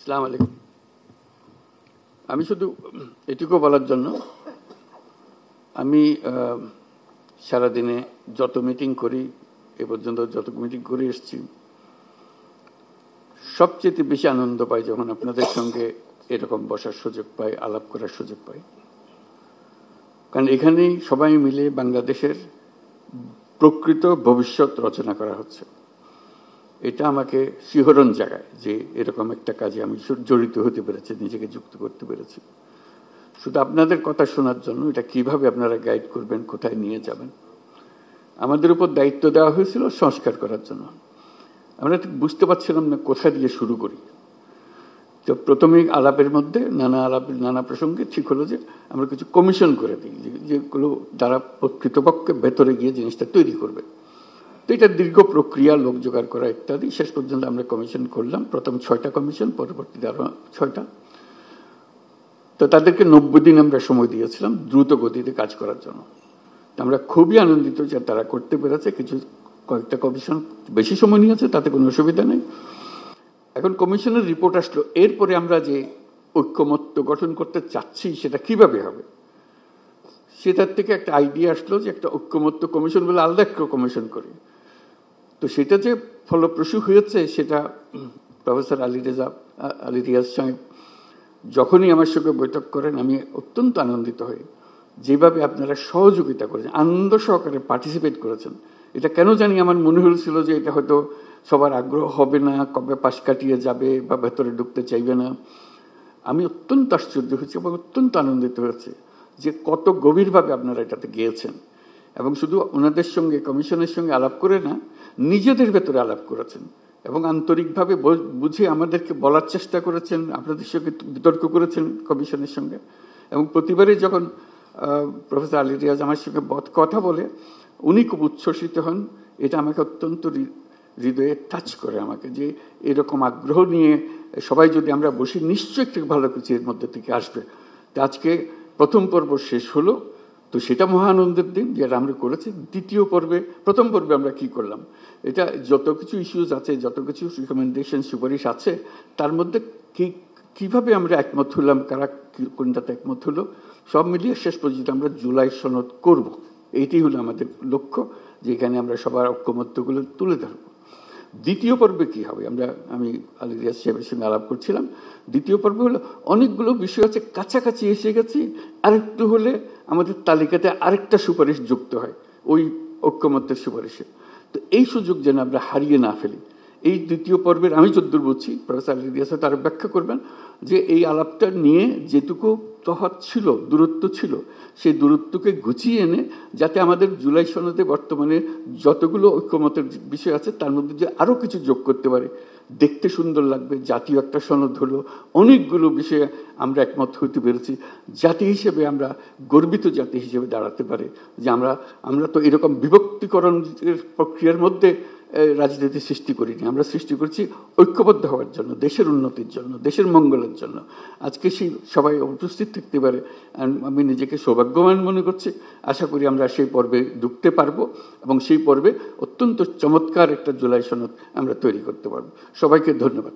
আসসালামু আলাইকুম। আমি শুধু এটুকু বলার জন্য, আমি সারাদিনে যত মিটিং করি, এ পর্যন্ত যত মিটিং করে এসেছি, সবচেয়ে বেশি আনন্দ পাই যখন আপনাদের সঙ্গে এরকম বসার সুযোগ পাই, আলাপ করার সুযোগ পাই। কারণ এখানেই সবাই মিলে বাংলাদেশের প্রকৃত ভবিষ্যৎ রচনা করা হচ্ছে। এটা আমাকে শিহরণ জাগায় যে এরকম একটা কাজে আমি জড়িত হতে পেরেছি, নিজেকে যুক্ত করতে পেরেছি। শুধু আপনাদের কথা শোনার জন্য, এটা কিভাবে আপনারা গাইড করবেন, কোথায় নিয়ে যাবেন। আমাদের উপর দায়িত্ব দেওয়া হয়েছিল সংস্কার করার জন্য। আমরা ঠিক বুঝতে পারছিলাম না কোথায় দিয়ে শুরু করি। তো প্রথমেই আলাপের মধ্যে নানা প্রসঙ্গে ঠিক হলো যে আমরা কিছু কমিশন করে দিই, যেগুলো দ্বারা কৃতপক্ষে ভেতরে গিয়ে জিনিসটা তৈরি করবে। তো এটা দীর্ঘ প্রক্রিয়া, লোক জোগাড় করা ইত্যাদি। শেষ পর্যন্ত আমরা কমিশন করলাম, প্রথম 6টা কমিশন, পরবর্তীতে আরো 6টা। তো তাদেরকে 90 দিন আমরা সময় দিয়েছিলাম দ্রুত গতিতে কাজ করার জন্য। আমরা খুবই আনন্দিত যে তারা করতে পেরেছে। কয়েকটা কমিশন বেশি সময় নিয়েছে, তাতে কোনো অসুবিধা নেই। এখন কমিশনের রিপোর্ট আসলো, এরপরে আমরা যে ঐক্যমত্য গঠন করতে চাচ্ছি সেটা কিভাবে হবে, সেটার থেকে একটা আইডিয়া আসলো যে একটা ঐক্যমত্য কমিশন বলে আলাদা একটা কমিশন করি। তো সেটা যে ফলপ্রসূ হয়েছে, সেটা প্রফেসর আলী রিয়াজ সাহেব যখনই আমার সঙ্গে বৈঠক করেন, আমি অত্যন্ত আনন্দিত হই যেভাবে আপনারা সহযোগিতা করেছেন, আনন্দ সহকারে পার্টিসিপেট করেছেন। এটা কেন জানি আমার মনে হয়েছিল যে এটা হয়তো সবার আগ্রহ হবে না, কবে পাশ কাটিয়ে যাবে বা ভেতরে ঢুকতে চাইবে না। আমি অত্যন্ত আশ্চর্য হয়েছি এবং অত্যন্ত আনন্দিত হয়েছে যে কত গভীরভাবে আপনারা এটাতে গিয়েছেন। এবং শুধু ওনাদের সঙ্গে, কমিশনের সঙ্গে আলাপ করে না, নিজেদের ভেতরে আলাপ করেছেন এবং আন্তরিকভাবে বুঝে আমাদেরকে বলার চেষ্টা করেছেন, আপনাদের সঙ্গে বিতর্ক করেছেন কমিশনের সঙ্গে। এবং প্রতিবারই যখন প্রফেসর আলী রিয়াজ আমার সঙ্গে কথা বলে, উনি খুব উচ্ছ্বসিত হন। এটা আমাকে অত্যন্ত হৃদয়ে টাচ করে আমাকে, যে এরকম আগ্রহ নিয়ে সবাই যদি আমরা বসি, নিশ্চয়ই একটু ভালো কিছু এর মধ্যে থেকে আসবে। তো আজকে প্রথম পর্ব শেষ হলো, তো সেটা মহা আনন্দের দিন যেটা আমরা করেছি। দ্বিতীয় পর্বে, প্রথম পর্বে আমরা কি করলাম, এটা যত কিছু ইস্যুজ আছে, যত কিছু রিকমেন্ডেশন, সুপারিশ আছে, তার মধ্যে কিভাবে আমরা একমত হলাম, কারা কোনটাতে একমত হলো, সব মিলিয়ে শেষ পর্যন্ত আমরা জুলাই সনদ করব। এইটি হলো আমাদের লক্ষ্য, যেখানে আমরা সবার ঐক্যমত্যগুলো তুলে ধরবো। দ্বিতীয় পর্বে কি হবে, আমি আলী রিয়াজ সাহেবের সঙ্গে আলাপ করছিলাম। দ্বিতীয় পর্বে হলো অনেকগুলো বিষয় আছে, কাছাকাছি এসে গেছি, আরেকটু হলে আমাদের তালিকাতে আরেকটা সুপারিশ যুক্ত হয় ওই ঐক্যমত্যের সুপারিশে। তো এই সুযোগ যেন আমরা হারিয়ে না ফেলি। এই দ্বিতীয় পর্বের আমি যদ্দূর বুঝছি, প্রফেসর আলী রিয়াজ তারা ব্যাখ্যা করবেন যে এই আলাপটা নিয়ে যেটুকু তফাৎ ছিল, দূরত্ব ছিল, সেই দূরত্বকে গুছিয়ে এনে যাতে আমাদের জুলাই সনদে বর্তমানে যতগুলো ঐক্যমতের বিষয় আছে তার মধ্যে যে আরো কিছু যোগ করতে পারে, দেখতে সুন্দর লাগবে। জাতীয় একটা সনদ হলো, অনেকগুলো বিষয়ে আমরা একমত হতে পেরেছি। জাতি হিসেবে আমরা গর্বিত জাতি হিসেবে দাঁড়াতে পারে যে আমরা তো এরকম বিভক্তিকরণ প্রক্রিয়ার মধ্যে রাজনীতি সৃষ্টি করিনি। আমরা সৃষ্টি করছি ঐক্যবদ্ধ হওয়ার জন্য, দেশের উন্নতির জন্য, দেশের মঙ্গলের জন্য। আজকে সেই সবাই উপস্থিত থাকতে পারে, আমি নিজেকে সৌভাগ্যবান মনে করছি। আশা করি আমরা সেই পর্বে ঢুকতে পারবো এবং সেই পর্বে অত্যন্ত চমৎকার একটা জুলাই সনদ আমরা তৈরি করতে পারবো। সবাইকে ধন্যবাদ।